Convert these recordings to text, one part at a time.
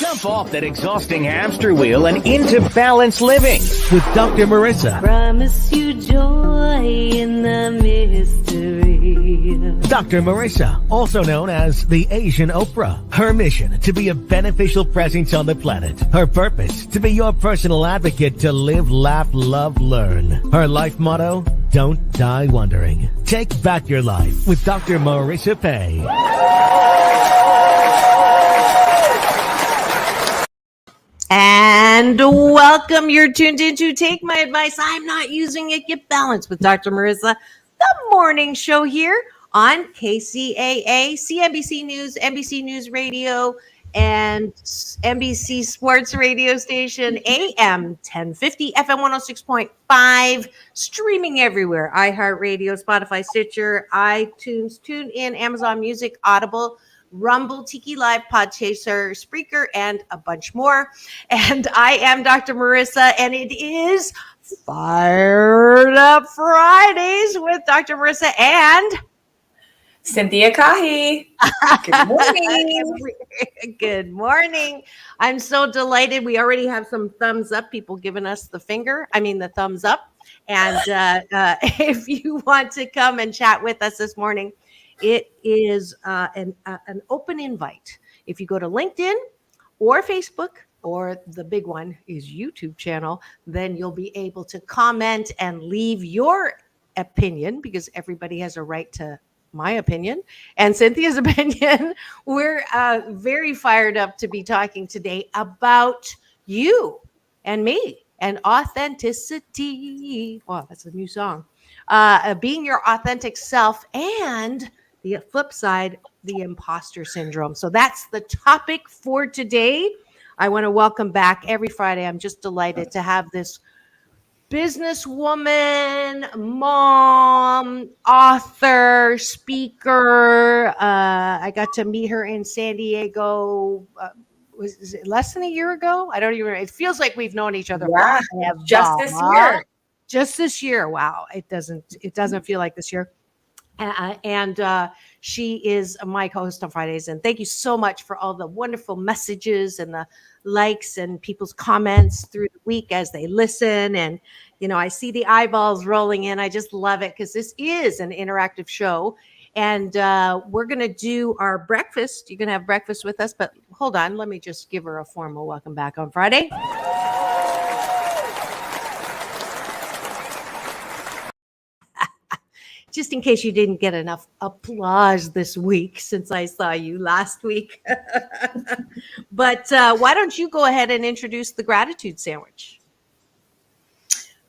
Jump off that exhausting hamster wheel and into balanced living with Dr. Marissa. Promise you joy in the mystery. Dr. Marissa, also known as the Asian Oprah. Her mission, to be a beneficial presence on the planet. Her purpose, to be your personal advocate to live, laugh, love, learn. Her life motto, don't die wondering. Take back your life with Dr. Marissa Pay. And welcome. You're tuned into Take My Advice. I'm Not Using It. Get Balanced with Dr. Marissa, the morning show here on KCAA, CNBC News, NBC News Radio, and NBC Sports Radio Station, AM 1050, FM 106.5, streaming everywhere. iHeartRadio, Spotify, Stitcher, iTunes, TuneIn, Amazon Music, Audible, Rumble, Tiki Live, Podchaser, Spreaker, and a bunch more. And I am Dr. Marissa, and it is Fired Up Fridays with Dr. Marissa and Cynthia Caughie. Good morning. Good morning. I'm so delighted. We already have some thumbs up, people giving us the thumbs up. And if you want to come and chat with us this morning, it is an open invite. If you go to LinkedIn or Facebook, or the big one is YouTube channel, then you'll be able to comment and leave your opinion, because everybody has a right to my opinion and Cynthia's opinion. We're very fired up to be talking today about you and me and authenticity. Wow, that's a new song. Being your authentic self, and the flip side, the imposter syndrome. So that's the topic for today. I want to welcome back every Friday. I'm just delighted to have this businesswoman, mom, author, speaker. I got to meet her in San Diego. Was it less than a year ago? I don't even remember. It feels like we've known each other. Just this year. Just this year. Wow. It doesn't feel like this year. And she is my co-host on Fridays. And thank you so much for all the wonderful messages and the likes and people's comments through the week as they listen. And, I see the eyeballs rolling in. I just love it, because this is an interactive show. And we're going to do our breakfast. You're going to have breakfast with us. But hold on. Let me just give her a formal welcome back on Friday. Just in case you didn't get enough applause this week since I saw you last week. But why don't you go ahead and introduce the gratitude sandwich?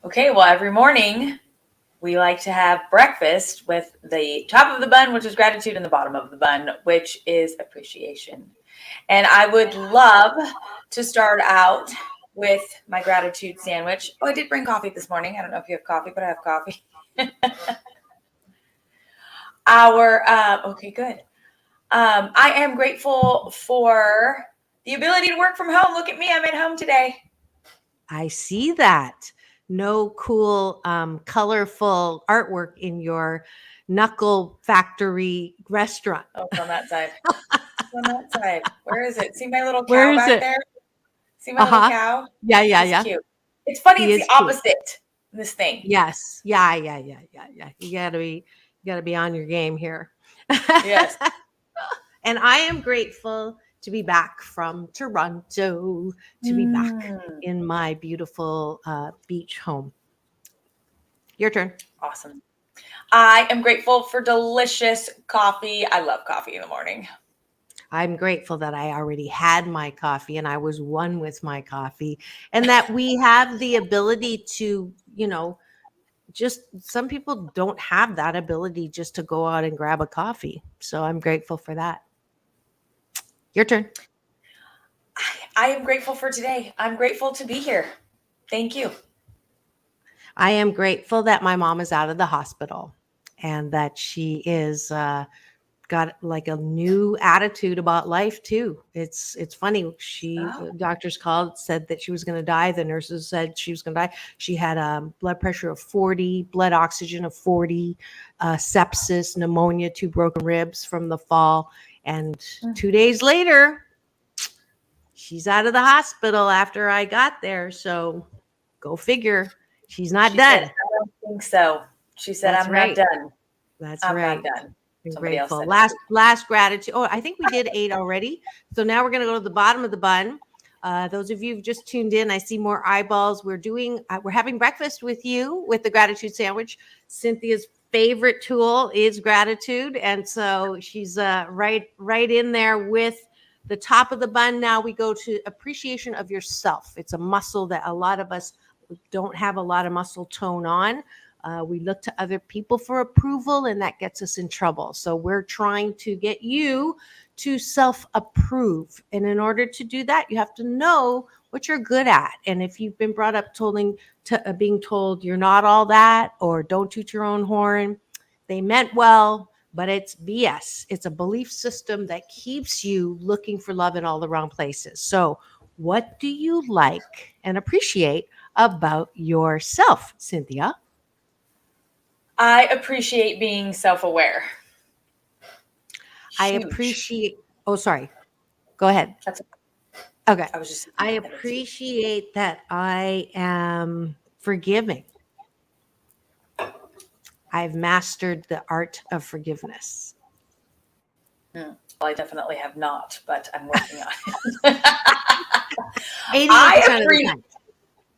Okay, well, every morning we like to have breakfast with the top of the bun, which is gratitude, and the bottom of the bun, which is appreciation. And I would love to start out with my gratitude sandwich. Oh, I did bring coffee this morning. I don't know if you have coffee, but I have coffee. Okay, good. I am grateful for the ability to work from home. Look at me. I'm at home today. I see that. No cool, colorful artwork in your knuckle factory restaurant. Oh, it's on that side. It's on that side. Where is it? See my little cow back there? See my little cow? Yeah. It's cute. It's funny. It's the opposite. This thing. Yes. Yeah. You gotta be on your game here. Yes. And I am grateful to be back from Toronto, to be back in my beautiful beach home. Your turn. Awesome. I am grateful for delicious coffee. I love coffee in the morning. I'm grateful that I already had my coffee and I was one with my coffee, and that we have the ability to, just some people don't have that ability just to go out and grab a coffee. So I'm grateful for that. Your turn. I am grateful for today. I'm grateful to be here. Thank you. I am grateful that my mom is out of the hospital and that she is got like a new attitude about life too. It's funny. Doctors called, said that she was going to die. The nurses said she was going to die. She had a blood pressure of 40, blood oxygen of 40, sepsis, pneumonia, 2 broken ribs from the fall. And 2 days later, she's out of the hospital after I got there. So go figure. She's not She done. said, I don't think so. She said, That's I'm right. not done. That's I'm right. not done. I'm Somebody else grateful. said it. Last gratitude. Oh, I think we did 8 already. So now we're going to go to the bottom of the bun. Those of you who've just tuned in, I see more eyeballs. We're having breakfast with you with the gratitude sandwich. Cynthia's favorite tool is gratitude, and so she's right in there with the top of the bun. Now we go to appreciation of yourself. It's a muscle that a lot of us don't have a lot of muscle tone on. We look to other people for approval, and that gets us in trouble. So we're trying to get you to self-approve. And in order to do that, you have to know what you're good at. And if you've been brought up being told you're not all that, or don't toot your own horn, they meant well, but it's BS. It's a belief system that keeps you looking for love in all the wrong places. So what do you like and appreciate about yourself, Cynthia? I appreciate being self-aware. I Huge. appreciate. Oh, sorry. Go ahead. That's Okay. I I appreciate that I am forgiving. I've mastered the art of forgiveness. Well, I definitely have not, but I'm working on it. 88% of the time.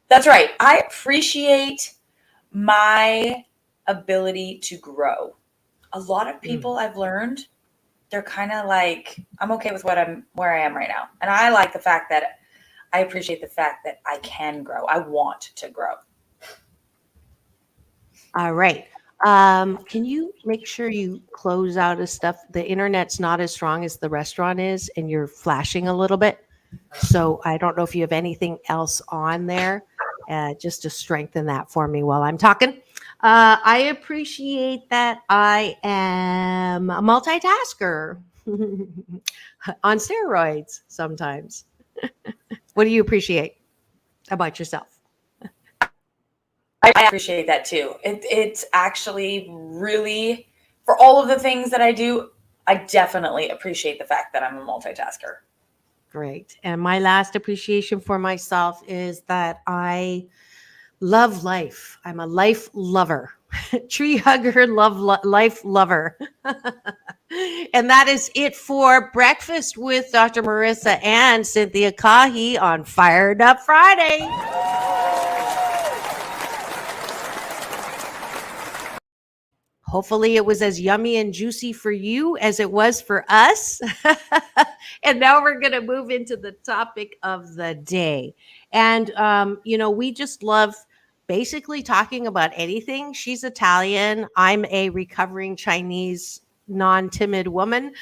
That's right. I appreciate my ability to grow. A lot of people I've learned, they're kind of like, I'm okay with where I am right now. And I like the fact that I appreciate the fact that I can grow. I want to grow. All right. Can you make sure you close out of stuff? The internet's not as strong as the restaurant is, and you're flashing a little bit. So I don't know if you have anything else on there, just to strengthen that for me while I'm talking. I appreciate that I am a multitasker on steroids sometimes. What do you appreciate about yourself? I appreciate that too. It's actually really, for all of the things that I do, I definitely appreciate the fact that I'm a multitasker. Great. And my last appreciation for myself is that I love life. I'm a life lover, tree hugger, life lover. And that is it for Breakfast with Dr. Marissa and Cynthia Caughie on Fired Up Friday. Hopefully it was as yummy and juicy for you as it was for us. And now we're going to move into the topic of the day. And, we just love basically talking about anything. She's Italian. I'm a recovering Chinese non-timid woman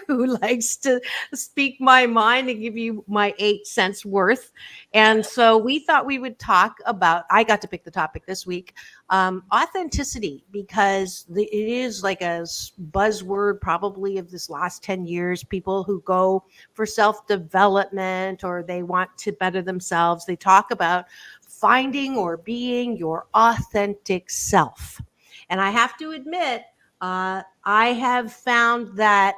who likes to speak my mind and give you my 8 cents worth. And so we thought we would talk about, I got to pick the topic this week, authenticity, because it is like a buzzword probably of this last 10 years. People who go for self-development or they want to better themselves, they talk about finding or being your authentic self. And I have to admit, I have found that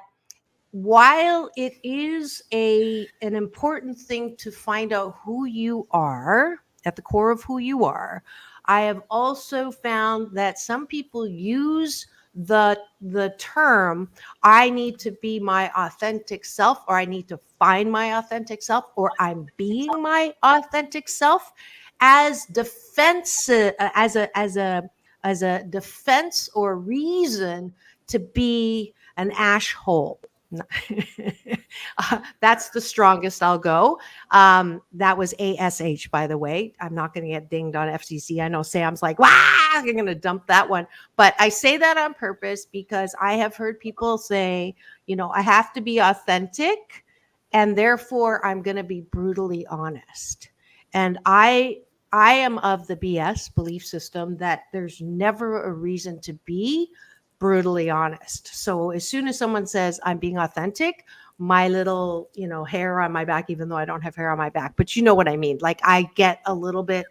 while it is an important thing to find out who you are, at the core of who you are, I have also found that some people use the term, I need to be my authentic self, or I need to find my authentic self, or I'm being my authentic self, as defense, as a defense or reason to be an ash hole. That's the strongest I'll go. That was ASH, by the way. I'm not going to get dinged on FCC. I know Sam's like, wow, I'm going to dump that one. But I say that on purpose because I have heard people say, I have to be authentic, and therefore I'm going to be brutally honest. And I am of the BS belief system that there's never a reason to be brutally honest. So as soon as someone says I'm being authentic, my little, hair on my back, even though I don't have hair on my back, but you know what I mean? Like I get a little bit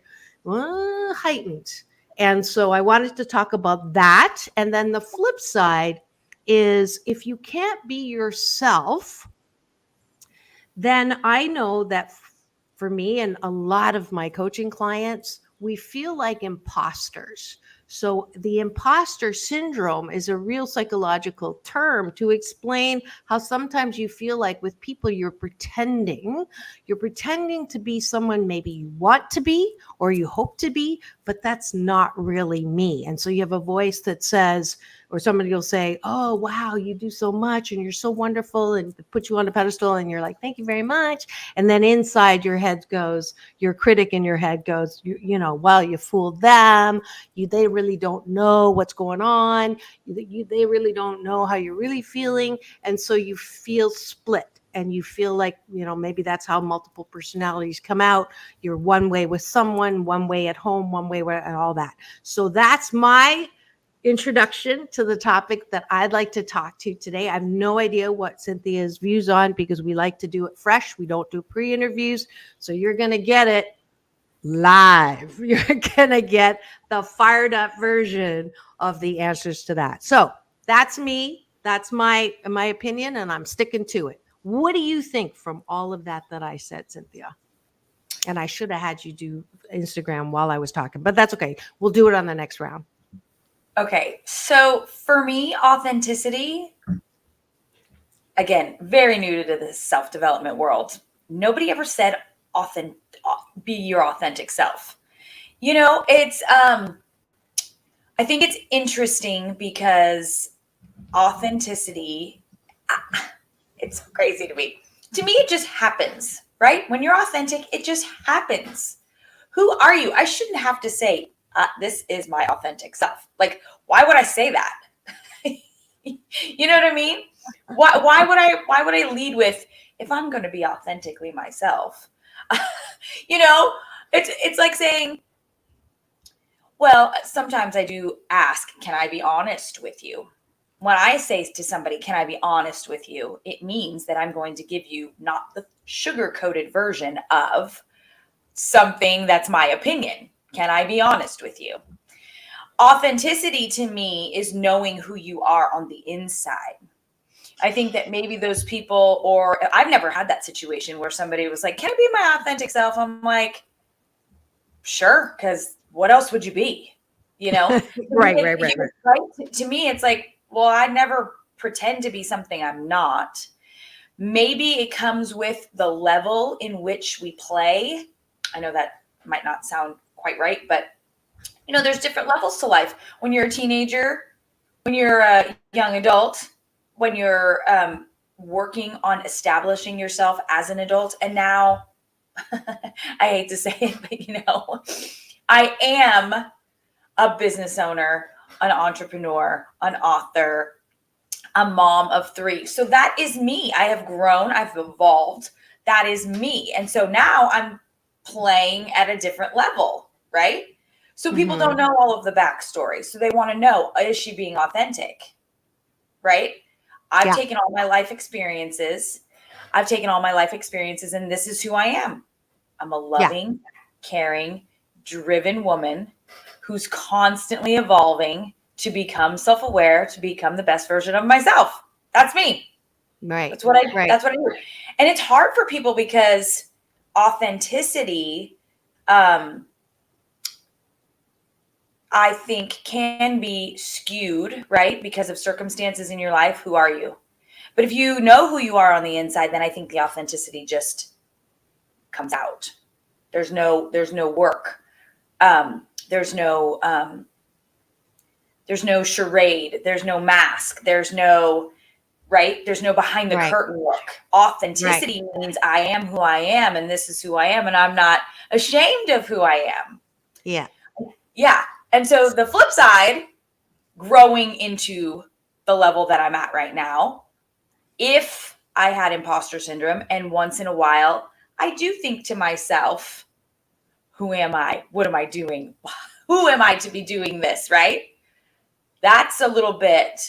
heightened. And so I wanted to talk about that. And then the flip side is if you can't be yourself, then I know that for me and a lot of my coaching clients, we feel like imposters. So the imposter syndrome is a real psychological term to explain how sometimes you feel like with people you're pretending to be someone maybe you want to be or you hope to be, but that's not really me. And so you have a voice that says, or somebody will say, "Oh, wow, you do so much and you're so wonderful," and put you on a pedestal and you're like, "Thank you very much." And then inside your head goes, your critic in your head goes, well, you fooled them. They really don't know what's going on. They really don't know how you're really feeling. And so you feel split. And you feel like, maybe that's how multiple personalities come out. You're one way with someone, one way at home, one way and all that. So that's my introduction to the topic that I'd like to talk to today. I have no idea what Cynthia's views on because we like to do it fresh. We don't do pre-interviews. So you're going to get it live. You're going to get the fired up version of the answers to that. So that's me. That's my opinion, and I'm sticking to it. What do you think from all of that I said, Cynthia? And I should have had you do Instagram while I was talking, but that's okay. We'll do it on the next round. Okay, so for me, authenticity, again, very new to this self-development world. Nobody ever said be your authentic self. It's I think it's interesting because authenticity, it's crazy to me. To me, it just happens, right? When you're authentic, it just happens. Who are you? I shouldn't have to say, this is my authentic self. Like, why would I say that? You know what I mean? Why would I lead with, if I'm going to be authentically myself? It's like saying, well, sometimes I do ask, can I be honest with you? When I say to somebody, can I be honest with you? It means that I'm going to give you not the sugar-coated version of something that's my opinion. Can I be honest with you? Authenticity to me is knowing who you are on the inside. I think that maybe those people, or I've never had that situation where somebody was like, can I be my authentic self? I'm like, sure, because what else would you be? Right. To me, it's like, well, I never pretend to be something I'm not. Maybe it comes with the level in which we play. I know that might not sound quite right, but there's different levels to life. When you're a teenager, when you're a young adult, when you're working on establishing yourself as an adult, and now, I hate to say it, but I am a business owner, an entrepreneur, an author, a mom of 3. So that is me. I have grown, I've evolved. That is me. And so now I'm playing at a different level, right? So people don't know all of the backstory. So they want to know, is she being authentic? Right? I've taken all my life experiences. And this is who I am. I'm a loving, caring, driven woman who's constantly evolving to become self-aware, to become the best version of myself. That's me. Right. That's what I do. And it's hard for people because authenticity, I think, can be skewed, right? Because of circumstances in your life. Who are you? But if you know who you are on the inside, then I think the authenticity just comes out. There's no work. There's no charade. There's no mask. There's no behind the curtain look. Authenticity means I am who I am, and this is who I am, and I'm not ashamed of who I am. Yeah. Yeah. And so the flip side, growing into the level that I'm at right now, if I had imposter syndrome and once in a while, I do think to myself, who am I? What am I doing? Who am I to be doing this, right? That's a little bit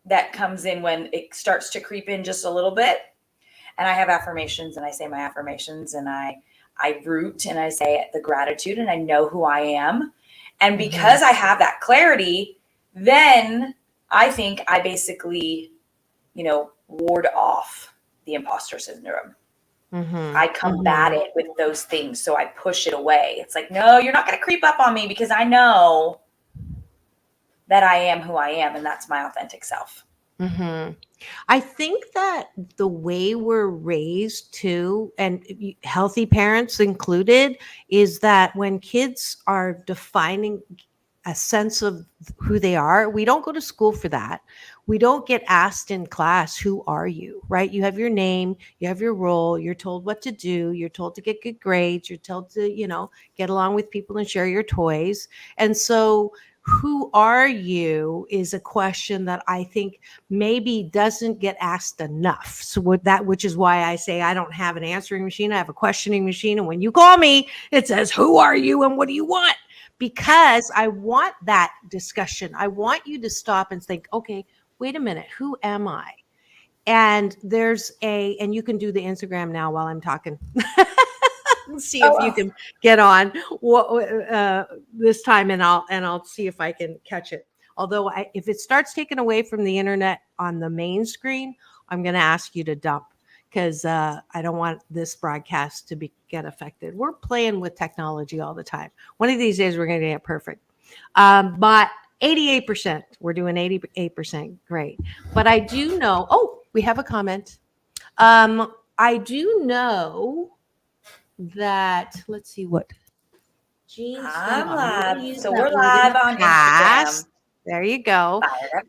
that comes in when it starts to creep in just a little bit. And I have affirmations, and I say my affirmations, and I root, and I say the gratitude, and I know who I am. And because I have that clarity, then I think I basically, ward off the imposter syndrome. I combat it with those things. So I push it away. It's like, no, you're not going to creep up on me because I know that I am who I am. And that's my authentic self. I think that the way we're raised too, and healthy parents included, is that when kids are defining a sense of who they are, we don't go to school for that. We don't get asked in class, who are you, right? You have your name, you have your role, you're told what to do, you're told to get good grades, you're told to, get along with people and share your toys. And so who are you is a question that I think maybe doesn't get asked enough. So which is why I say I don't have an answering machine. I have a questioning machine. And when you call me, it says, who are you and what do you want? Because I want that discussion. I want you to stop and think, okay, wait a minute, who am I? And and you can do the Instagram now while I'm talking. See if you can get on this time, and I'll see if I can catch it. Although if it starts taking away from the internet on the main screen, I'm going to ask you to dump, because I don't want this broadcast to get affected. We're playing with technology all the time. One of these days we're going to get it perfect. But 88%, we're doing 88%. Great. But I do know, we have a comment. I do know that, let's see what Jean's I'm live. So we're live on Instagram. There you go.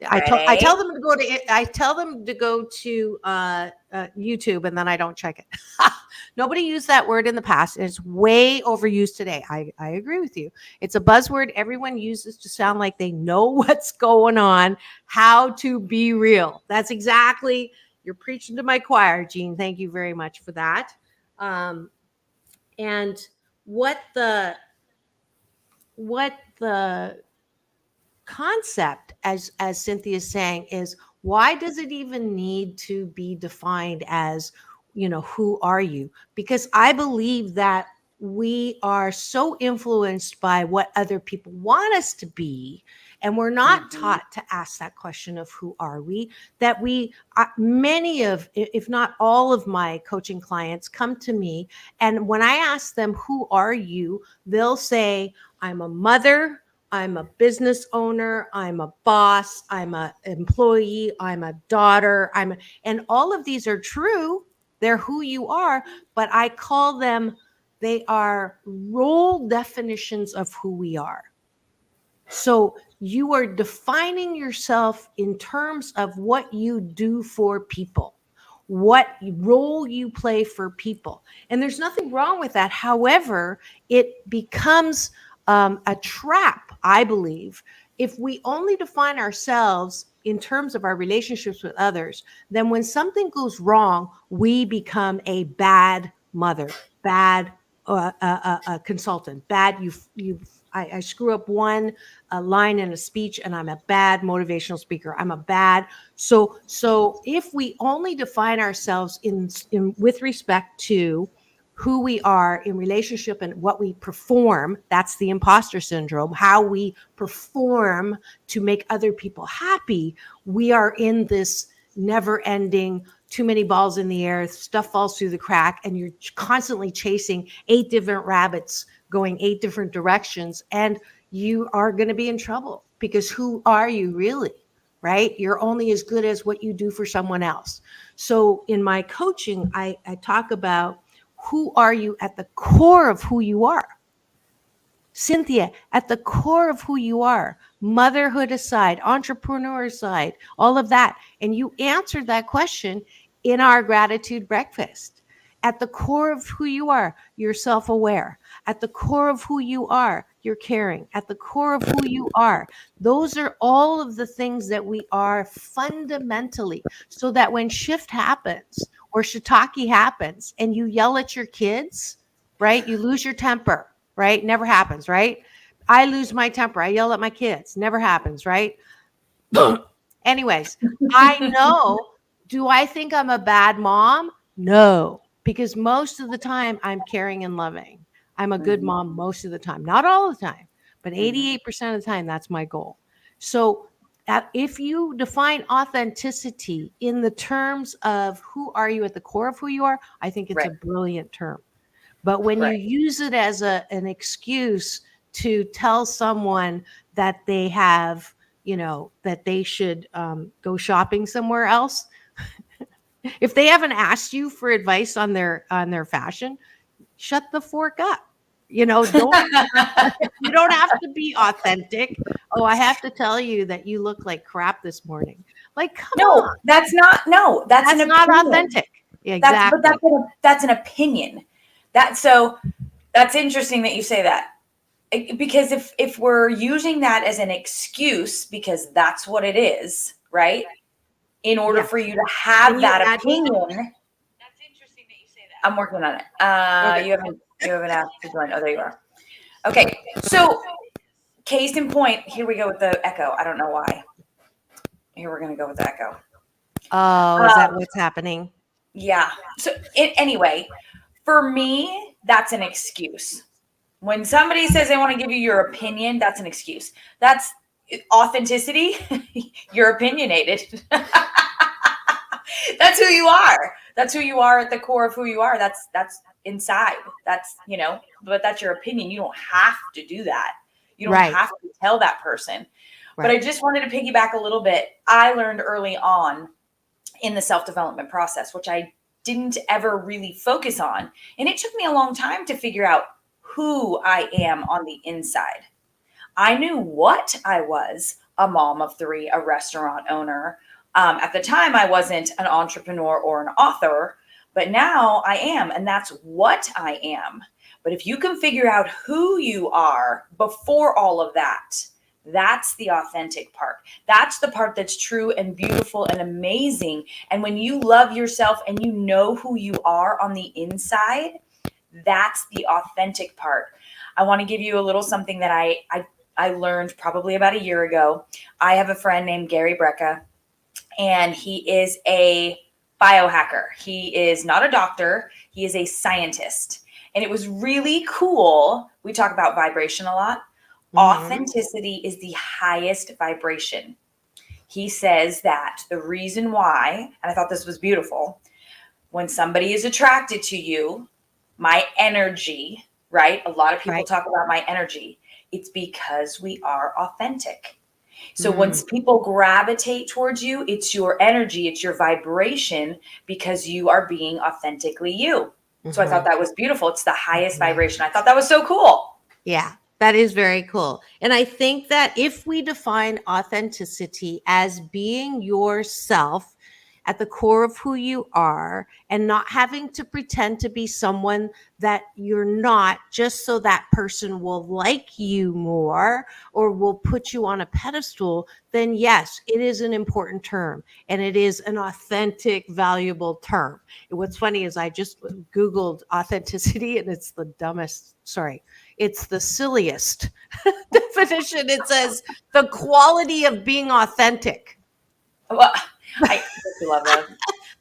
I tell them to go to YouTube, and then I don't check it. Nobody used that word in the past. It's way overused today. I agree with you. It's a buzzword everyone uses to sound like they know what's going on, how to be real. That's exactly, you're preaching to my choir, Jean. Thank you very much for that. And what the concept, as Cynthia is saying, is, why does it even need to be defined as, who are you? Because I believe that we are so influenced by what other people want us to be, and we're not taught to ask that question of who are we, that many of, if not all of my coaching clients come to me, and when I ask them, who are you, they'll say, I'm a mother, I'm a business owner, I'm a boss, I'm an employee, I'm a daughter, and all of these are true. They're who you are, but I call them, they are role definitions of who we are. So you are defining yourself in terms of what you do for people, what role you play for people. And there's nothing wrong with that. However, it becomes a trap, I believe. If we only define ourselves in terms of our relationships with others, then when something goes wrong, we become a bad mother, bad consultant, bad. I screw up one line in a speech, and I'm a bad motivational speaker. I'm a bad. So if we only define ourselves in with respect to who we are in relationship and what we perform, that's the imposter syndrome, how we perform to make other people happy, we are in this never ending, too many balls in the air, stuff falls through the crack, and you're constantly chasing 8 different rabbits going 8 different directions, and you are going to be in trouble, because who are you really, right? You're only as good as what you do for someone else. So in my coaching, I talk about, who are you at the core of who you are? Cynthia, at the core of who you are, motherhood aside, entrepreneur aside, all of that. And you answered that question in our gratitude breakfast. At the core of who you are, you're self-aware. At the core of who you are, you're caring. At the core of who you are, those are all of the things that we are fundamentally, so that when shift happens or shiitake happens and you yell at your kids, right? You lose your temper, right? Never happens, right? I lose my temper. I yell at my kids. Never happens, right? Anyways, I know, do I think I'm a bad mom? No, because most of the time I'm caring and loving. I'm a good mom most of the time, not all the time, but 88% of the time, that's my goal. So if you define authenticity in the terms of who are you at the core of who you are, I think it's a Right. brilliant term. But when you Right. use it as an excuse to tell someone that they have, that they should go shopping somewhere else, if they haven't asked you for advice on their fashion, shut the fork up. Don't you don't have to be authentic. Oh, I have to tell you that you look like crap this morning. Like, come No, on. that's not. No, that's That's an not opinion. authentic. Yeah, That's but exactly. that's an opinion. That's interesting that you say that. Because if we're using that as an excuse, because that's what it is, right? In order Yeah. for you to have Can you that add me? opinion, that's interesting that you say that. I'm working on it. Okay. You haven't asked to join. Oh, there you are. Okay, so case in point, here we go with the echo. I don't know why. Here we're gonna go with the echo. Oh, is that what's happening? Yeah. So anyway, for me, that's an excuse. When somebody says they want to give you your opinion, that's an excuse. That's authenticity. You're opinionated. That's who you are. That's who you are at the core of who you are. That's inside. That's, but that's your opinion. You don't have to do that. You don't Right. have to tell that person. But Right. I just wanted to piggyback a little bit. I learned early on in the self-development process, which I didn't ever really focus on. And it took me a long time to figure out who I am on the inside. I knew what I was: a mom of 3, a restaurant owner. At the time, I wasn't an entrepreneur or an author, but now I am, and that's what I am. But if you can figure out who you are before all of that, that's the authentic part. That's the part that's true and beautiful and amazing. And when you love yourself and you know who you are on the inside, that's the authentic part. I want to give you a little something that I learned probably about a year ago. I have a friend named Gary Brecka, and he is a biohacker. He is not a doctor. He is a scientist. And it was really cool. We talk about vibration a lot. Authenticity is the highest vibration. He says that the reason why, and I thought this was beautiful, when somebody is attracted to you, my energy, right? A lot of people talk about my energy. It's because we are authentic. So once people gravitate towards you, it's your energy, it's your vibration, because you are being authentically you. So I thought that was beautiful. It's the highest vibration. I thought that was so cool. Yeah, that is very cool. And I think that if we define authenticity as being yourself at the core of who you are and not having to pretend to be someone that you're not just so that person will like you more or will put you on a pedestal, then yes, it is an important term and it is an authentic, valuable term. And what's funny is I just Googled authenticity and it's it's the silliest definition. It says the quality of being authentic. Well, I love that.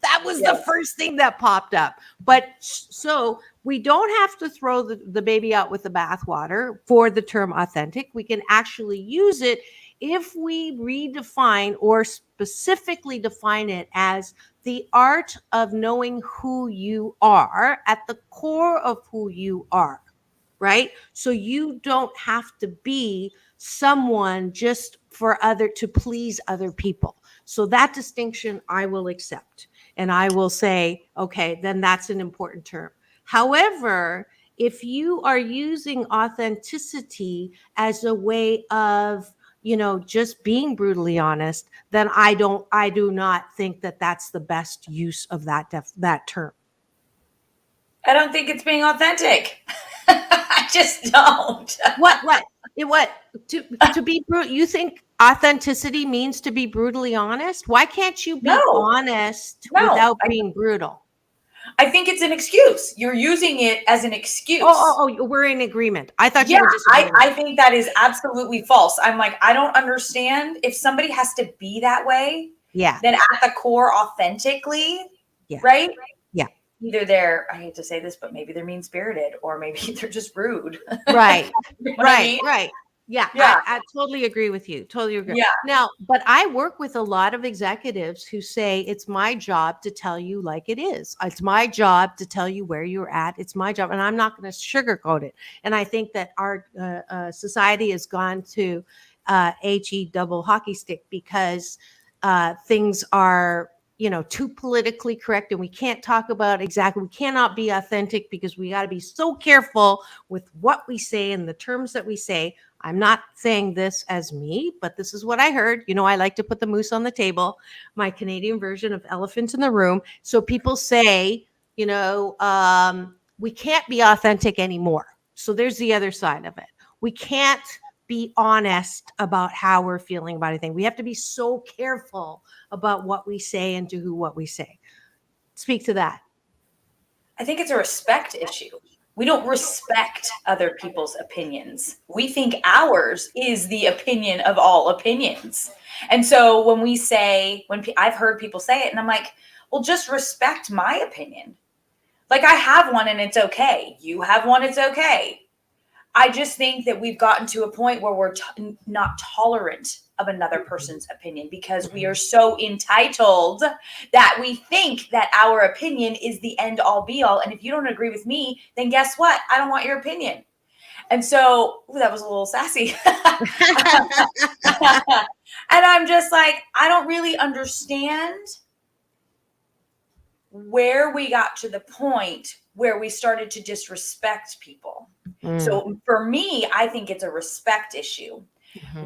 That was the first thing that popped up. But so we don't have to throw the baby out with the bathwater for the term authentic. We can actually use it if we redefine or specifically define it as the art of knowing who you are at the core of who you are. Right? So you don't have to be someone just to please other people. So that distinction I will accept. And I will say, okay, then that's an important term. However, if you are using authenticity as a way of, just being brutally honest, then I do not think that that's the best use of that term. I don't think it's being authentic. I just don't. What to be brutal? You think authenticity means to be brutally honest? Why can't you be honest without being brutal? I think it's an excuse. You're using it as an excuse. Oh, we're in agreement. I thought you were disagreeing. I think that is absolutely false. I'm like, I don't understand. If somebody has to be that way, then at the core, authentically, right? Yeah. Either they're, I hate to say this, but maybe they're mean-spirited or maybe they're just rude. Right. You know what I mean? Right. Yeah, Yeah. I totally agree with you. Totally agree. Yeah. Now, but I work with a lot of executives who say it's my job to tell you like it is. It's my job to tell you where you're at. It's my job, and I'm not going to sugarcoat it. And I think that our society has gone to he double hockey stick because things are too politically correct, and we can't talk about exactly. We cannot be authentic because we got to be so careful with what we say and the terms that we say. I'm not saying this as me, but this is what I heard. I like to put the moose on the table, my Canadian version of elephant in the room. So people say, we can't be authentic anymore. So there's the other side of it. We can't be honest about how we're feeling about anything. We have to be so careful about what we say and to who what we say. Speak to that. I think it's a respect issue. We don't respect other people's opinions. We think ours is the opinion of all opinions. And so when we say, I've heard people say it, and I'm like, well, just respect my opinion. Like, I have one and it's okay. You have one, it's okay. I just think that we've gotten to a point where we're not tolerant of another person's opinion because we are so entitled that we think that our opinion is the end all be all. And if you don't agree with me, then guess what? I don't want your opinion. And so that was a little sassy. And I'm just like, I don't really understand where we got to the point where we started to disrespect people. So for me, I think it's a respect issue.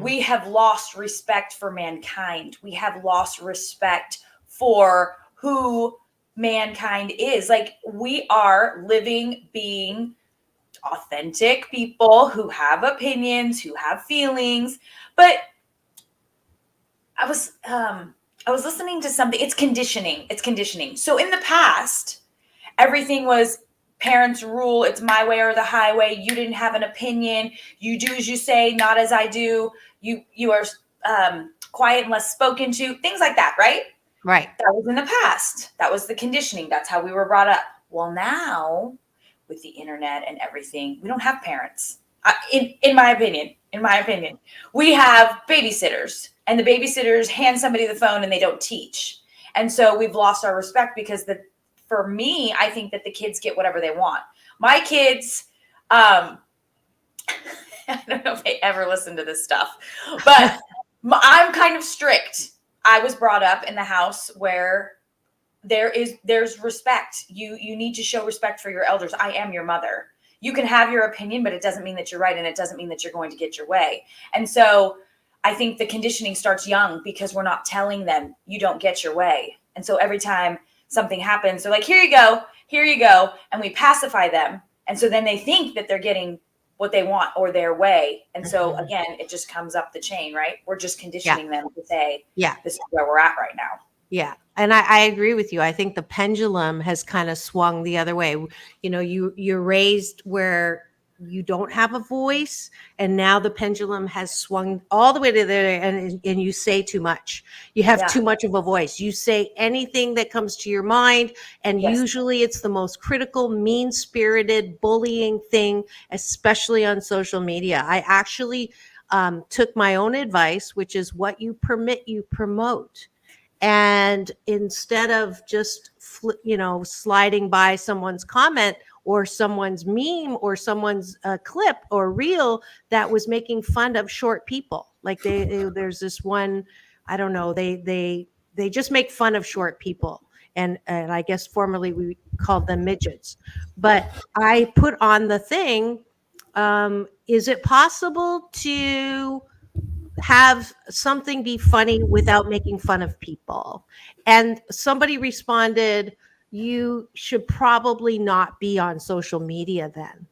We have lost respect for mankind. We have lost respect for who mankind is. Like, we are living, being authentic people who have opinions, who have feelings. But I was listening to something. It's conditioning. It's conditioning. So in the past, everything was parents rule. It's my way or the highway. You didn't have an opinion. You do as you say, not as I do. You are quiet and less spoken to. Things like that, right? Right. That was in the past. That was the conditioning. That's how we were brought up. Well, now with the internet and everything, we don't have parents. In my opinion, we have babysitters, and the babysitters hand somebody the phone and they don't teach. And so we've lost our respect because for me, I think that the kids get whatever they want. My kids, I don't know if they ever listen to this stuff, but I'm kind of strict. I was brought up in the house where there's respect. You need to show respect for your elders. I am your mother. You can have your opinion, but it doesn't mean that you're right, and it doesn't mean that you're going to get your way. And so I think the conditioning starts young because we're not telling them you don't get your way. And so every time something happens, they're like, here you go. And we pacify them. And so then they think that they're getting what they want or their way. And so again, it just comes up the chain, right? We're just conditioning them to say, this is where we're at right now. Yeah. And I agree with you. I think the pendulum has kind of swung the other way. You're raised where you don't have a voice, and now the pendulum has swung all the way to there, and you say too much. You have too much of a voice. You say anything that comes to your mind, and usually it's the most critical, mean-spirited, bullying thing, especially on social media. I actually took my own advice, which is what you permit, you promote. And instead of just, sliding by someone's comment or someone's meme or someone's clip or reel that was making fun of short people, like there's this one, I don't know, they just make fun of short people. And I guess formerly we called them midgets. But I put on the thing, is it possible to have something be funny without making fun of people? And somebody responded, you should probably not be on social media then.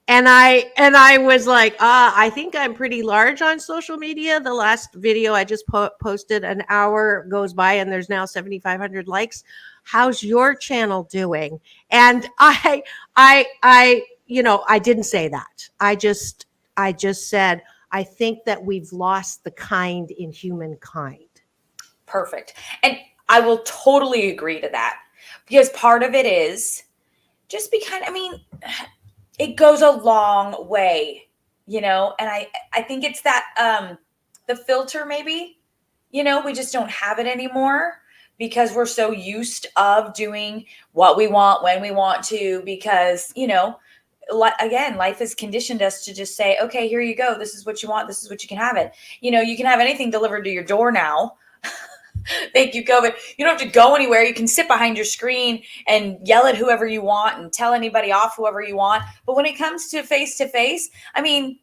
And I was like, I think I'm pretty large on social media. The last video I just posted, an hour goes by and there's now 7,500 likes. How's your channel doing? And I didn't say that. I just said, I think that we've lost the kind in humankind. Perfect. And I will totally agree to that, because part of it is just it goes a long way And I think it's that the filter maybe, we just don't have it anymore because we're so used of doing what we want when we want to, because, again, life has conditioned us to just say, okay, here you go. This is what you want. This is what you can have it. You can have anything delivered to your door now. Thank you, COVID. You don't have to go anywhere. You can sit behind your screen and yell at whoever you want and tell anybody off whoever you want. But when it comes to face, I mean,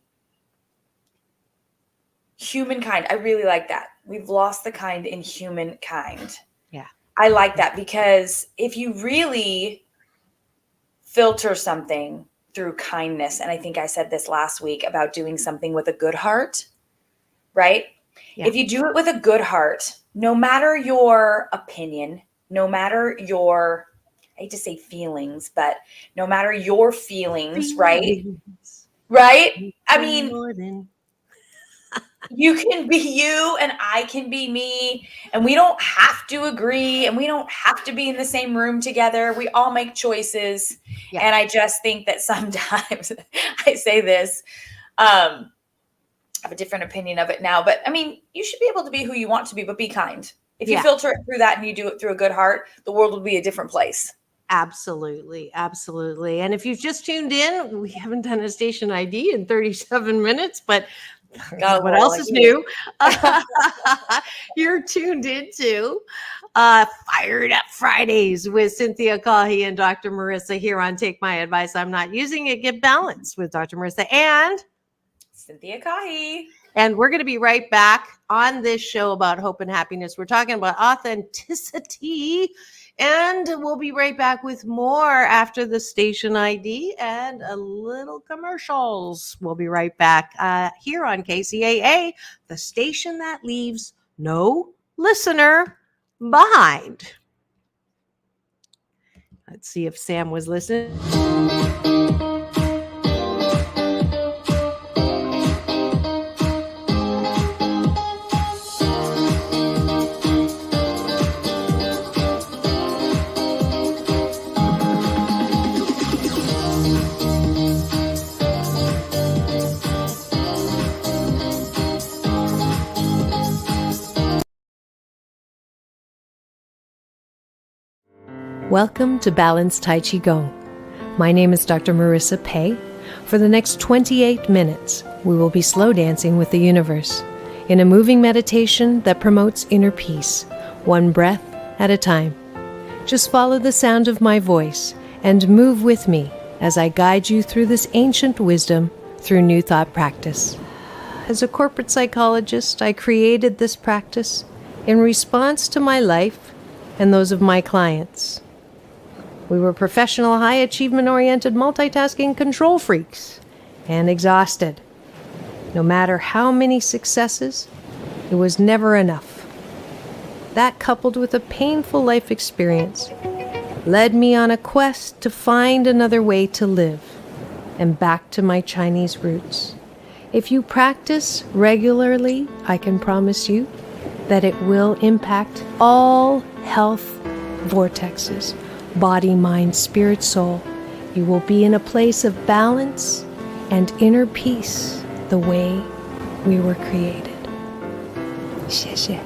humankind, I really like that. We've lost the kind in humankind. Yeah. I like that, because if you really filter something through kindness, and I think I said this last week about doing something with a good heart, right? Yeah. If you do it with a good heart, no matter your opinion, no matter your, I hate to say feelings, but no matter your feelings, right? Right? I mean, you can be you and I can be me, and we don't have to agree, and we don't have to be in the same room together. We all make choices. Yeah. And I just think that sometimes I say this, I have a different opinion of it now, but I mean, you should be able to be who you want to be, but be kind. If you filter it through that and you do it through a good heart, the world will be a different place. Absolutely. Absolutely. And if you've just tuned in, we haven't done a station ID in 37 minutes, but what else is new? You're tuned into Fired Up Fridays with Cynthia, Caughie, and Dr. Marissa here on Take My Advice. I'm Not Using It. Get Balanced with Dr. Marissa and Cynthia Caughie. And we're going to be right back on this show about hope and happiness. We're talking about authenticity, and we'll be right back with more after the station ID and a little commercials. We'll be right back here on KCAA, the station that leaves no listener behind. Let's see if Sam was listening. Welcome to Balanced Tai Chi Gong. My name is Dr. Marissa Pei. For the next 28 minutes, we will be slow dancing with the universe in a moving meditation that promotes inner peace, one breath at a time. Just follow the sound of my voice and move with me as I guide you through this ancient wisdom through New Thought practice. As a corporate psychologist, I created this practice in response to my life and those of my clients. We were professional, high achievement-oriented, multitasking control freaks and exhausted. No matter how many successes, it was never enough. That, coupled with a painful life experience, led me on a quest to find another way to live and back to my Chinese roots. If you practice regularly, I can promise you that it will impact all health vortexes. Body, mind, spirit, soul. You will be in a place of balance and inner peace the way we were created. 谢谢.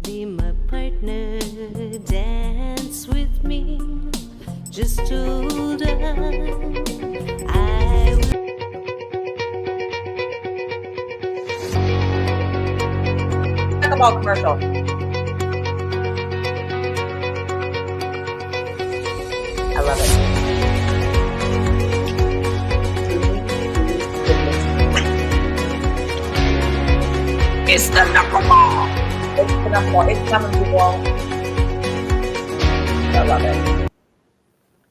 Be my partner, dance with me, just hold on. Talk about commercial. I love it. It's the knuckleball. It's the knuckleball. It's coming, people. I love it.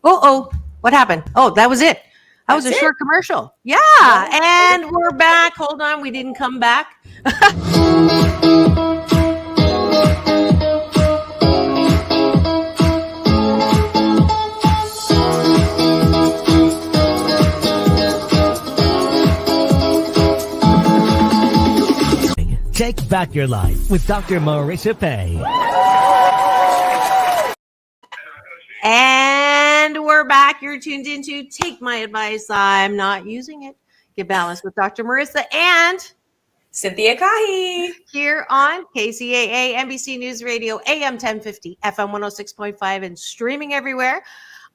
Oh, what happened? Oh, that was it. That was a short commercial. Yeah, and we're back. Hold on, we didn't come back. Take back your life with Dr. Marissa Pei. And we're back. You're tuned into Take My Advice. I'm Not Using It. Get Balanced with Dr. Marissa and Cynthia Caughie. Here on KCAA, NBC News Radio, AM 1050, FM 106.5, and streaming everywhere.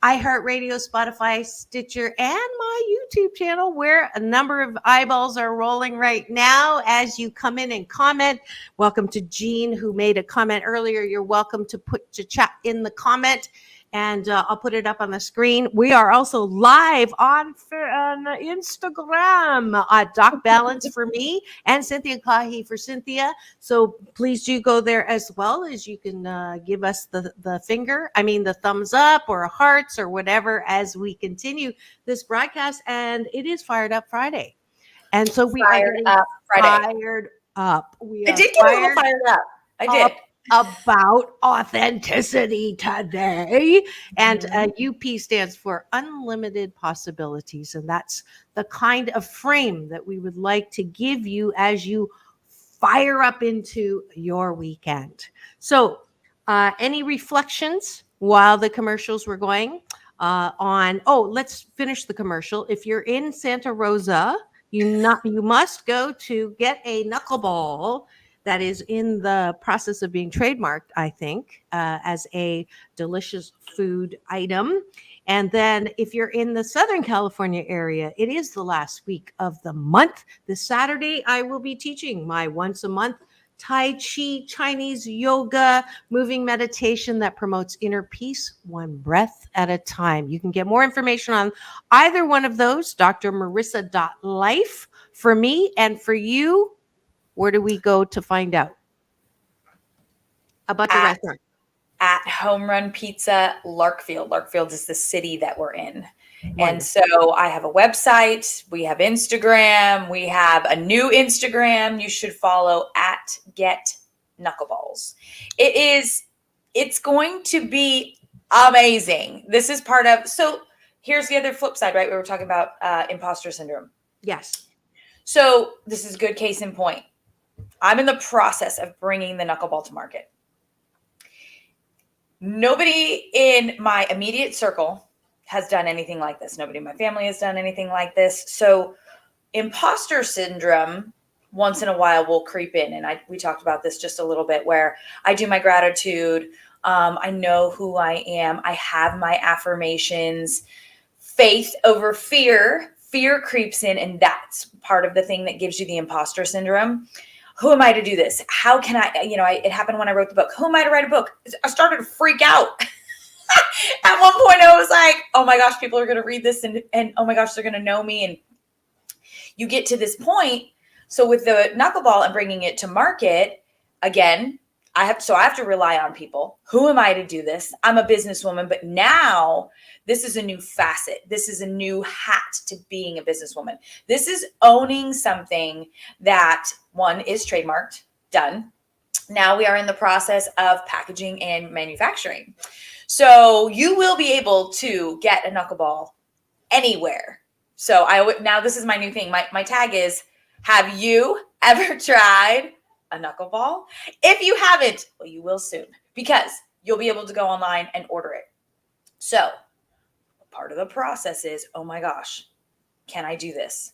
iHeartRadio, Spotify, Stitcher, and my YouTube channel, where a number of eyeballs are rolling right now as you come in and comment. Welcome to Jean, who made a comment earlier. You're welcome to put your chat in the comment, and I'll put it up on the screen. We are also live on Instagram at Doc Balance for me and Cynthia Caughie for Cynthia. So please do go there as well, as you can give us the thumbs up or hearts or whatever as we continue this broadcast. And it is Fired Up Friday. And so we are getting fired up. I did get a little fired up. I did. About authenticity today. And UP stands for Unlimited Possibilities. And that's the kind of frame that we would like to give you as you fire up into your weekend. So any reflections while the commercials were going let's finish the commercial. If you're in Santa Rosa, you must go to get a knuckleball that is in the process of being trademarked, I think, as a delicious food item. And then if you're in the Southern California area, it is the last week of the month. This Saturday, I will be teaching my once a month Tai Chi, Chinese yoga, moving meditation that promotes inner peace, one breath at a time. You can get more information on either one of those, drmarissa.life for me, and for you, where do we go to find out about the restaurant? At Home Run Pizza, Larkfield. Larkfield is the city that we're in. Wonderful. And so I have a website. We have Instagram. We have a new Instagram you should follow at Get Knuckleballs. It's going to be amazing. This is part of, so here's the other flip side, right? We were talking about imposter syndrome. Yes. So this is a good case in point. I'm in the process of bringing the knuckleball to market. Nobody in my immediate circle has done anything like this. Nobody in my family has done anything like this. So imposter syndrome once in a while will creep in. And we talked about this just a little bit, where I do my gratitude. I know who I am. I have my affirmations. Faith over fear. Fear creeps in, and that's part of the thing that gives you the imposter syndrome. Who am I to do this? How can I, it happened when I wrote the book. Who am I to write a book? I started to freak out. At one point I was like, oh my gosh, people are going to read this and oh my gosh, they're going to know me. And you get to this point. So with the knuckleball and bringing it to market, again, I have to rely on people. Who am I to do this? I'm a businesswoman, but now this is a new facet. This is a new hat to being a businesswoman. This is owning something that, one, is trademarked, done. Now we are in the process of packaging and manufacturing. So you will be able to get a knuckleball anywhere. So now this is my new thing. My tag is, have you ever tried a knuckleball? If you haven't, well, you will soon, because you'll be able to go online and order it. So part of the process is, oh my gosh, can I do this?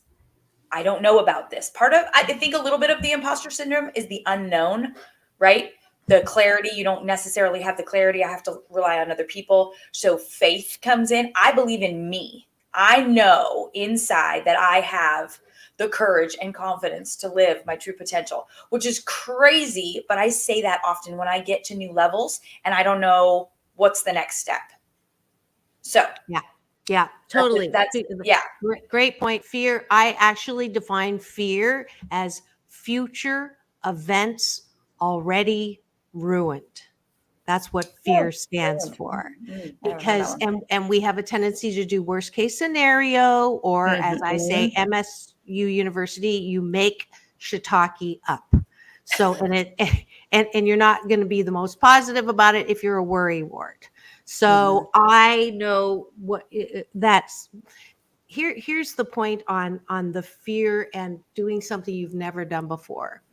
I don't know about this. I think a little bit of the imposter syndrome is the unknown, right? The clarity, you don't necessarily have the clarity. I have to rely on other people. So faith comes in. I believe in me. I know inside that I have the courage and confidence to live my true potential, which is crazy. But I say that often when I get to new levels and I don't know what's the next step. So yeah, totally. Yeah. Great point. Fear. I actually define fear as future events already ruined. That's what fear stands for. Because, and we have a tendency to do worst case scenario, or as I say, MSU University, you make shiitake up. So, and you're not going to be the most positive about it if you're a worry wart. So I know what that's, here's the point on the fear and doing something you've never done before.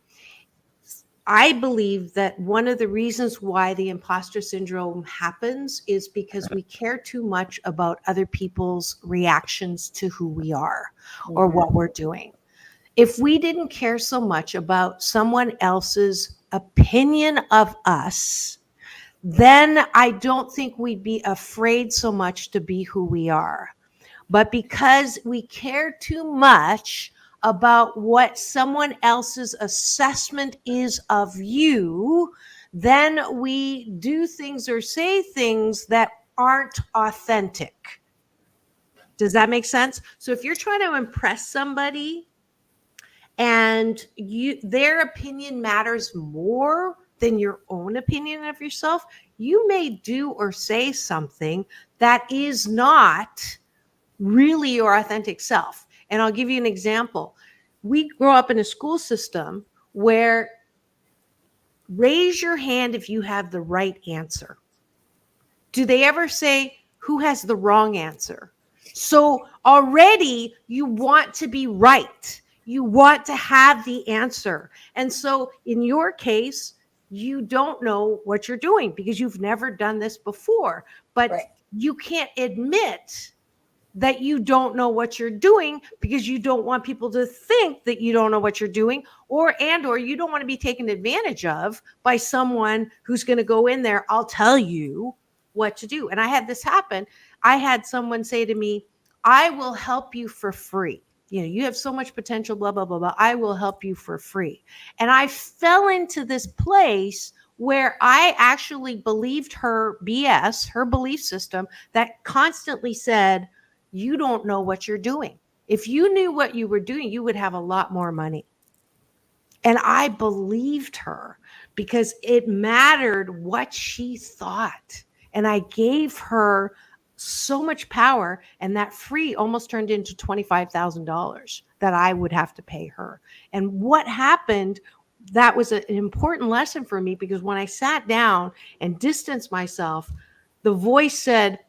I believe that one of the reasons why the imposter syndrome happens is because we care too much about other people's reactions to who we are or what we're doing. If we didn't care so much about someone else's opinion of us, then I don't think we'd be afraid so much to be who we are. But because we care too much about what someone else's assessment is of you, then we do things or say things that aren't authentic. Does that make sense? So if you're trying to impress somebody and their opinion matters more than your own opinion of yourself, you may do or say something that is not really your authentic self. And I'll give you an example. We grow up in a school system where raise your hand if you have the right answer. Do they ever say who has the wrong answer? So already you want to be right. You want to have the answer. And so in your case, you don't know what you're doing because you've never done this before, but you can't admit that you don't know what you're doing because you don't want people to think that you don't know what you're doing, or you don't want to be taken advantage of by someone who's going to go in there. I'll tell you what to do. And I had this happen. I had someone say to me, I will help you for free. You have so much potential, blah, blah, blah, blah. I will help you for free. And I fell into this place where I actually believed her BS, her belief system that constantly said, you don't know what you're doing. If you knew what you were doing, you would have a lot more money. And I believed her because it mattered what she thought. And I gave her so much power, and that free almost turned into $25,000 that I would have to pay her. And what happened, that was an important lesson for me, because when I sat down and distanced myself, the voice said,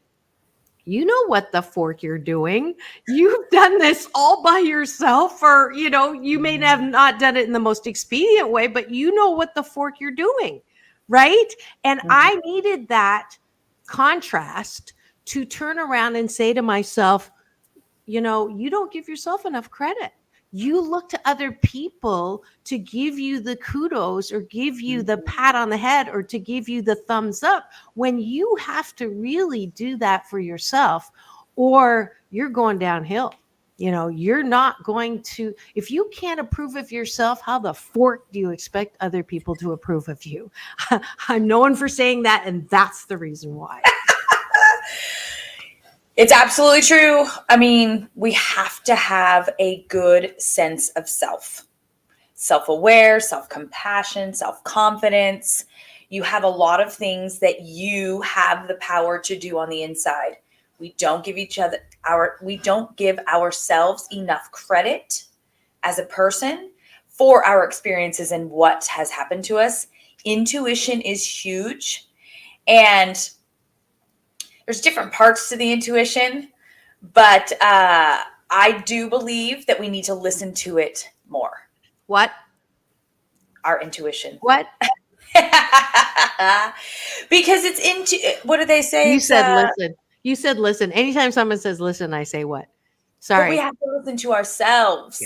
you know what the fork you're doing. You've done this all by yourself, or, you may have not done it in the most expedient way, but you know what the fork you're doing, right? And I needed that contrast to turn around and say to myself, you don't give yourself enough credit. You look to other people to give you the kudos or give you the pat on the head or to give you the thumbs up, when you have to really do that for yourself, or you're going downhill. You're not going to, if you can't approve of yourself, how the fork do you expect other people to approve of you? I'm known for saying that, and that's the reason why. It's absolutely true. I mean, we have to have a good sense of self. Self-aware, self-compassion, self-confidence. You have a lot of things that you have the power to do on the inside. We don't give ourselves enough credit as a person for our experiences and what has happened to us. Intuition is huge. And there's different parts to the intuition, but I do believe that we need to listen to it more. What? Our intuition. What? Because it's what do they say? You said listen. You said listen. Anytime someone says listen, I say what? Sorry. But we have to listen to ourselves.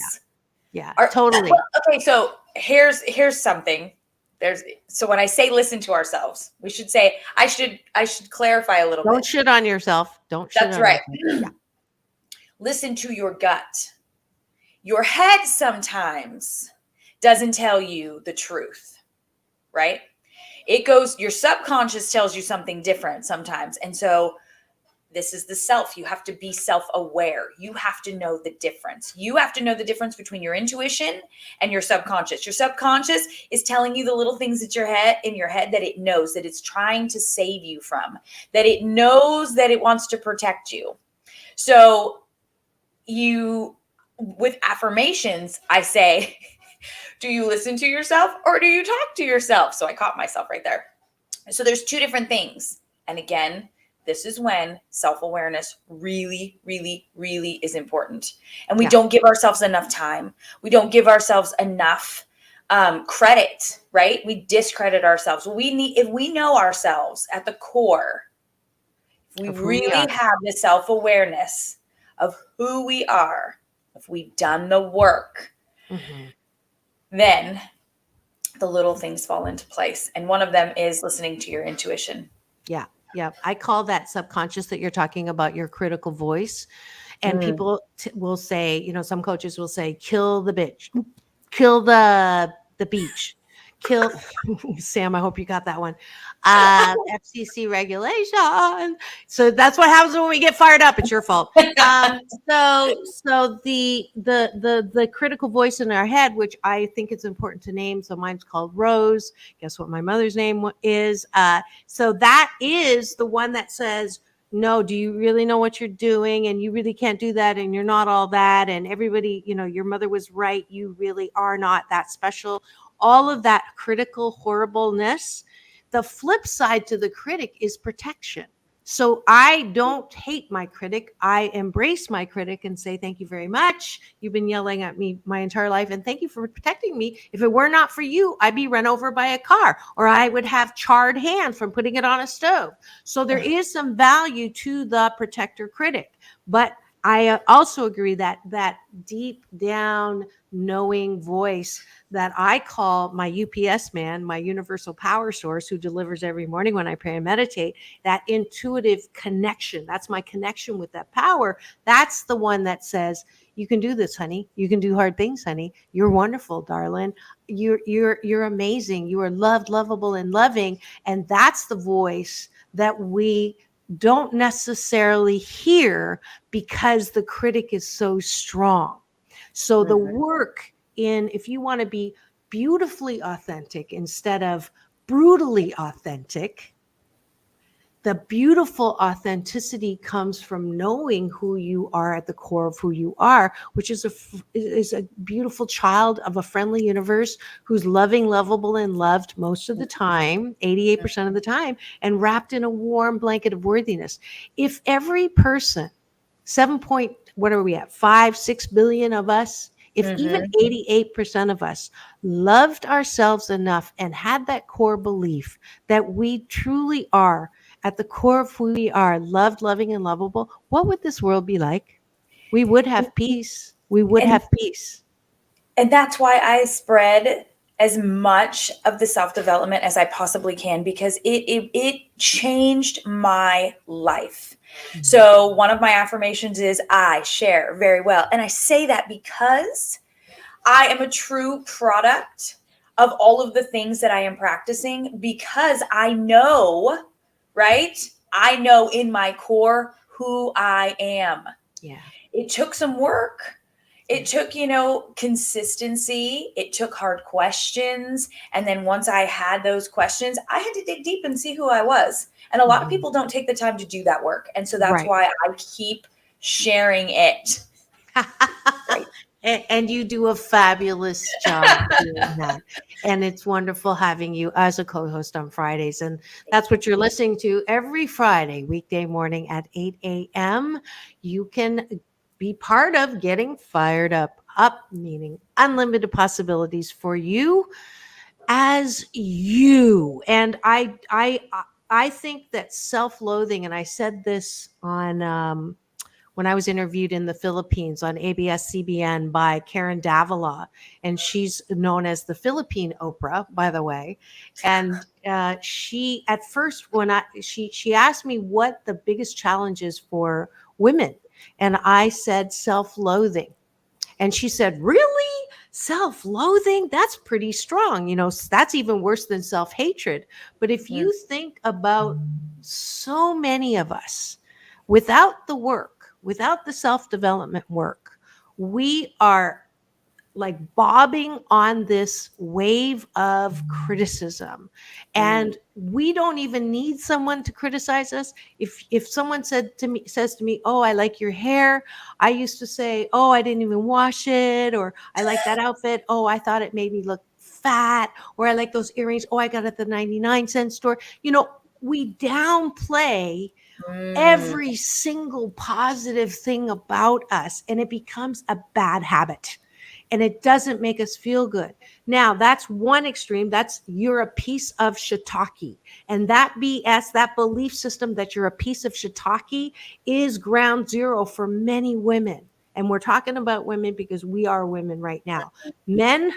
Yeah, totally. Okay, so here's something. So when I say listen to ourselves, we should say, I should clarify a little bit. Don't shit on yourself. That's right. Listen to your gut. Your head sometimes doesn't tell you the truth, right? Your subconscious tells you something different sometimes. And so this is the self. You have to be self-aware. You have to know the difference. You have to know the difference between your intuition and your subconscious. Your subconscious is telling you the little things in your head that it knows that it's trying to save you from, that it knows that it wants to protect you. So with affirmations, I say, do you listen to yourself or do you talk to yourself? So I caught myself right there. So there's two different things. And again, this is when self-awareness really, really, really is important. And we don't give ourselves enough time. We don't give ourselves enough credit, right? We discredit ourselves. If we know ourselves at the core, if we really have the self-awareness of who we are, if we've done the work, then the little things fall into place. And one of them is listening to your intuition. Yeah. Yeah. I call that subconscious that you're talking about, your critical voice. And people will say, some coaches will say, kill the bitch, kill the beach, kill Sam. I hope you got that one. FCC regulation. So that's what happens when we get fired up. It's your fault. So the critical voice in our head, which I think it's important to name. So mine's called Rose. Guess what my mother's name is? So that is the one that says, no, do you really know what you're doing? And you really can't do that. And you're not all that. And everybody, your mother was right. You really are not that special. All of that critical horribleness. The flip side to the critic is protection. So I don't hate my critic. I embrace my critic and say, thank you very much. You've been yelling at me my entire life. And thank you for protecting me. If it were not for you, I'd be run over by a car, or I would have charred hands from putting it on a stove. So there is some value to the protector critic. But I also agree that deep down knowing voice that I call my UPS man, my universal power source, who delivers every morning when I pray and meditate, that intuitive connection, that's my connection with that power. That's the one that says, you can do this, honey. You can do hard things, honey. You're wonderful, darling. You're amazing. You are loved, lovable, and loving. And that's the voice that we don't necessarily hear because the critic is so strong. So the work if you want to be beautifully authentic instead of brutally authentic, the beautiful authenticity comes from knowing who you are at the core of who you are, which is a beautiful child of a friendly universe who's loving, lovable, and loved most of the time, 88% of the time, and wrapped in a warm blanket of worthiness. If every person, 6 billion of us, if even 88% of us loved ourselves enough and had that core belief that we truly are at the core of who we are, loved, loving, and lovable, what would this world be like? We would have peace. We would have peace. And that's why I spread as much of the self-development as I possibly can, because it changed my life. So one of my affirmations is I share very well. And I say that because I am a true product of all of the things that I am practicing, because I know, right? I know in my core who I am. Yeah. It took some work. It took, consistency. It took hard questions. And then once I had those questions, I had to dig deep and see who I was. And a lot of people don't take the time to do that work. And so that's why I keep sharing it. Right. And you do a fabulous job doing that. And it's wonderful having you as a co-host on Fridays. And that's what you're listening to every Friday, weekday morning at 8 a.m. You can be part of getting fired up, meaning unlimited possibilities for you as you. And I think that self-loathing, and I said this on when I was interviewed in the Philippines on ABS-CBN by Karen Davila, and she's known as the Philippine Oprah, by the way. And she, at first, she asked me what the biggest challenge is for women, and I said self-loathing, and she said, "Really? Self-loathing? That's pretty strong. That's even worse than self-hatred." But if you think about so many of us, without the work, without the self-development work, we are like bobbing on this wave of criticism. And we don't even need someone to criticize us. If someone says to me, "Oh, I like your hair," I used to say, "Oh, I didn't even wash it," or "I like that outfit. Oh, I thought it made me look fat," or "I like those earrings. Oh, I got it at the 99-cent store." We downplay every single positive thing about us, and it becomes a bad habit. and it doesn't make us feel good. Now, that's one extreme. That's you're a piece of shiitake. And that BS, that belief system that you're a piece of shiitake is ground zero for many women. And we're talking about women because we are women right now. Men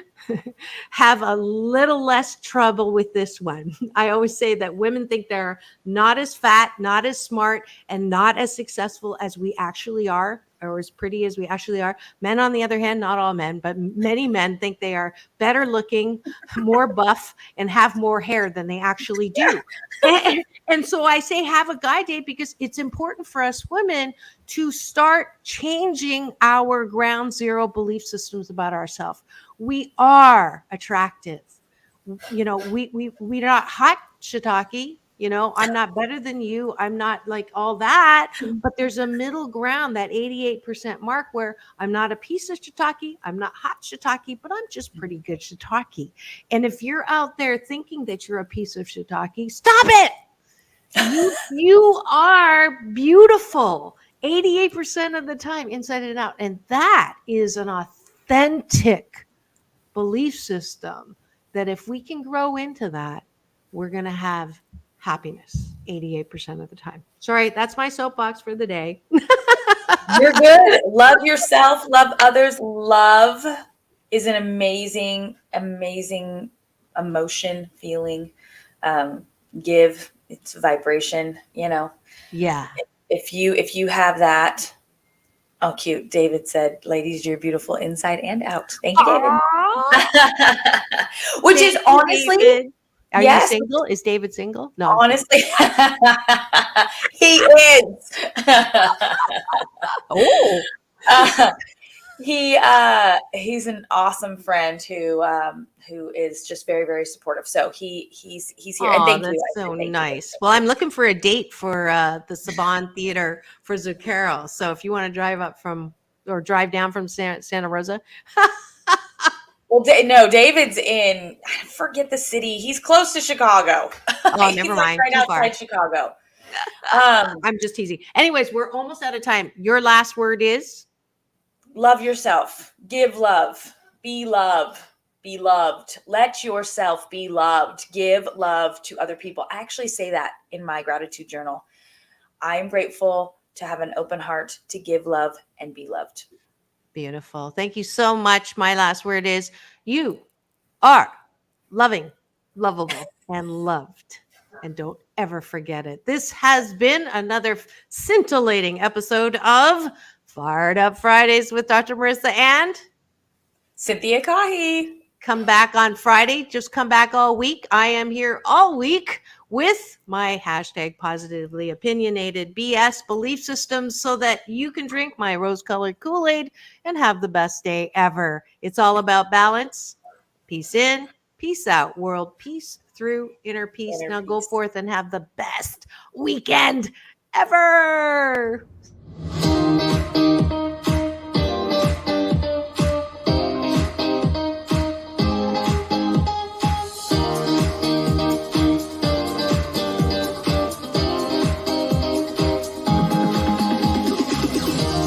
have a little less trouble with this one. I always say that women think they're not as fat, not as smart, and not as successful as we actually are, or as pretty as we actually are. Men, on the other hand, not all men, but many men think they are better looking, more buff, and have more hair than they actually do. And so I say have a guy date because it's important for us women to start changing our ground zero belief systems about ourselves. We are attractive. We're not hot shiitake. I'm not better than you. I'm not like all that, but there's a middle ground, that 88% mark, where I'm not a piece of shiitake. I'm not hot shiitake, but I'm just pretty good shiitake. And if you're out there thinking that you're a piece of shiitake, stop it. You are beautiful 88% of the time, inside and out. And that is an authentic belief system that if we can grow into that, we're going to have happiness 88% of the time. Sorry, that's my soapbox for the day. You're good. Love yourself, love others. Love is an amazing, amazing emotion, feeling. Give, it's vibration, Yeah. If you have that, oh, cute. David said, ladies, you're beautiful inside and out. Thank you, David. Which is honestly, David. Are yes. you single? Is David single? No. Honestly, he is. Oh. He's an awesome friend who is just very, very supportive. So he's here. And thank that's you. so Thank nice. you. Well, I'm looking for a date for the Saban Theater for Zucchero. So if you want to drive down from Santa Rosa. Well, no, David's in, I forget the city. He's close to Chicago. Oh, never mind. Right Too outside far. Chicago. I'm just teasing. Anyways, we're almost out of time. Your last word is? Love yourself. Give love. Be loved. Be loved. Let yourself be loved. Give love to other people. I actually say that in my gratitude journal. I am grateful to have an open heart to give love and be loved. Beautiful. Thank you so much. My last word is you are loving, lovable, and loved. And don't ever forget it. This has been another scintillating episode of Fired Up Fridays with Dr. Marissa and Cynthia Caughie. Come back on Friday. Just come back all week. I am here all week with my hashtag positively opinionated BS belief systems so that you can drink my rose-colored Kool-Aid and have the best day ever. It's all about balance. Peace in, peace out. World peace through inner peace. Now go forth and have the best weekend ever.